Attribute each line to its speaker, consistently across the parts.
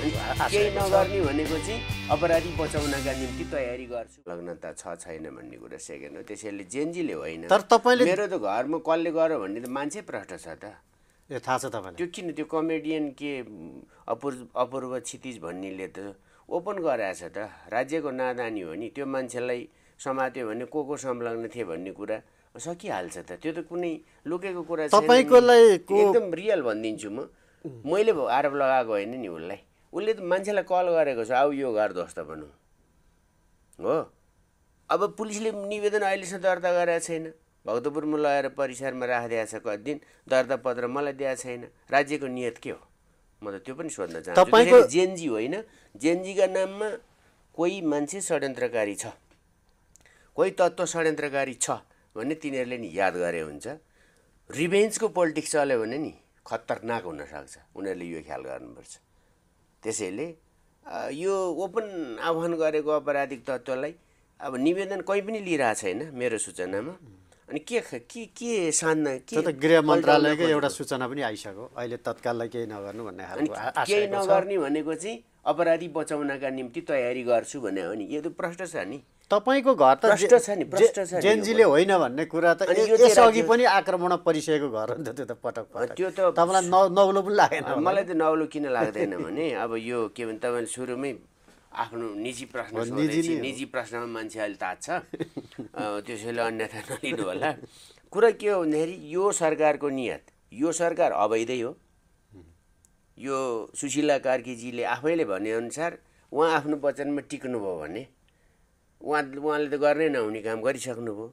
Speaker 1: केही नगर्ने भनेको चाहिँ अपराधी बचाउनका निम्ति तयारी गर्छु लग्नता छैन भन्ने कुरा सेकेन्ड हो। त्यसैले जेन्जीले होइन,
Speaker 2: तर तपाईले
Speaker 1: मेरो त घरमा कसले गर्यो भन्ने त मान्छे प्रष्ट छ त।
Speaker 2: ए थाहा छ तपाईलाई?
Speaker 1: त्यो किन त्यो कमेडियन के अपूर्व क्षितिज भन्नेले त ओपन गराएछ त। राज्यको नादानी हो नि, त्यो मान्छेलाई समात्यो भने को संलग्न थिए भन्ने कुरा सकिहाल्छ त। त्यो त कुनै लुकेको कुरा छैन।
Speaker 2: तपाईकोलाई
Speaker 1: एकदम रियल भनिदिन्छु म। मैले आरोप लगाएको होइन नि उसलाई, उसले त मान्छेलाई कल गरेको छ, आऊ यो गर्दोस् त भनौँ हो। अब पुलिसले निवेदन अहिलेसम्म दर्ता गरेको छैन। भक्तपुरमा लगेर परिसरमा राखिदिएको छ कति दिन, दर्ता पत्र मलाई दिएको छैन। राज्यको नियत के हो म त त्यो पनि सोध्न चाहन्छु। जेनजी होइन, जेनजीका नाममा कोही मान्छे षड्यन्त्रकारी छ, कोही तत्त्व षड्यन्त्रकारी छ भन्ने तिनीहरूले नि याद गरे हुन्छ। रिभेन्जको पोलिटिक्स चल्यो भने नि खतरनाक हुनसक्छ, उनीहरूले यो ख्याल गर्नुपर्छ। त्यसैले यो ओपन आह्वान गरेको अपराधिक तत्त्वलाई अब निवेदन कोही पनि लिइरहेको छैन मेरो सूचनामा। अनि के सान्न के
Speaker 2: त गृह मन्त्रालयको एउटा सूचना पनि आइसक्यो अहिले तत्काललाई केही नगर्नु भन्ने खालको आशा छ।
Speaker 1: केही नगर्ने भनेको चाहिँ अपराधी बचाउनका निम्ति तयारी गर्छु भने हो नि, यो त प्रष्ट छ नि।
Speaker 2: तपाईको घर त
Speaker 1: प्रष्ट छ नि, प्रष्ट छ नि।
Speaker 2: जेनजीले होइन भन्ने कुरा त यसअघि पनि आक्रमण परिसकेको घर हो नि त। त्यो त पटक पटक
Speaker 1: त्यो त
Speaker 2: तपाईँलाई नौलो पनि लागेन?
Speaker 1: मलाई त नौलो किन लाग्दैन भने अब यो के भन्छ तपाईँले सुरुमै आफ्नो निजी प्रश्न सोधेपछि निजी प्रश्नमा मान्छे अहिले तात्छ, त्यसैले अन्यथा नलिनु होला। कुरा के हो भन्दाखेरि यो सरकारको नियत, यो सरकार अवैधै हो। यो सुशीला कार्कीजीले आफैले भनेअनुसार उहाँ आफ्नो वचनमा टिक्नुभयो भने उहाँले त गर्नै नहुने काम गरिसक्नुभयो।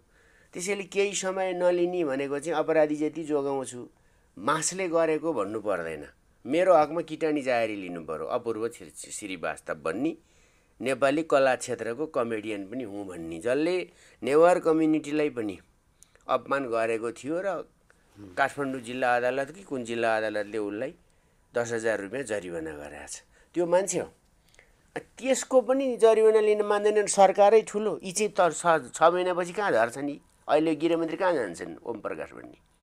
Speaker 1: त्यसैले केही समय नलिने भनेको चाहिँ अपराधी जति जोगाउँछु मासले गरेको भन्नु पर्दैन। मेरो हकमा किटानी जाहेरी लिनु पर्यो। अपूर्व श्रीवास्तव भन्ने नेपाली कला क्षेत्रको कमेडियन पनि हुँ भन्ने, जसले नेवार कम्युनिटीलाई पनि अपमान गरेको थियो र काठमाडौँ जिल्ला अदालत कि कुन जिल्ला अदालतले उसलाई 10,000 रुपियाँ जरिवाना गरेको छ। त्यो मान्छे हो। त्यसको पनि जरिवाना लिन मान्दैनन्, सरकारै ठुलो। यी चाहिँ 6 महिनापछि कहाँ झर्छन्? अहिले गृहमन्त्री कहाँ जान्छन्? ओम प्रकाश भन्ने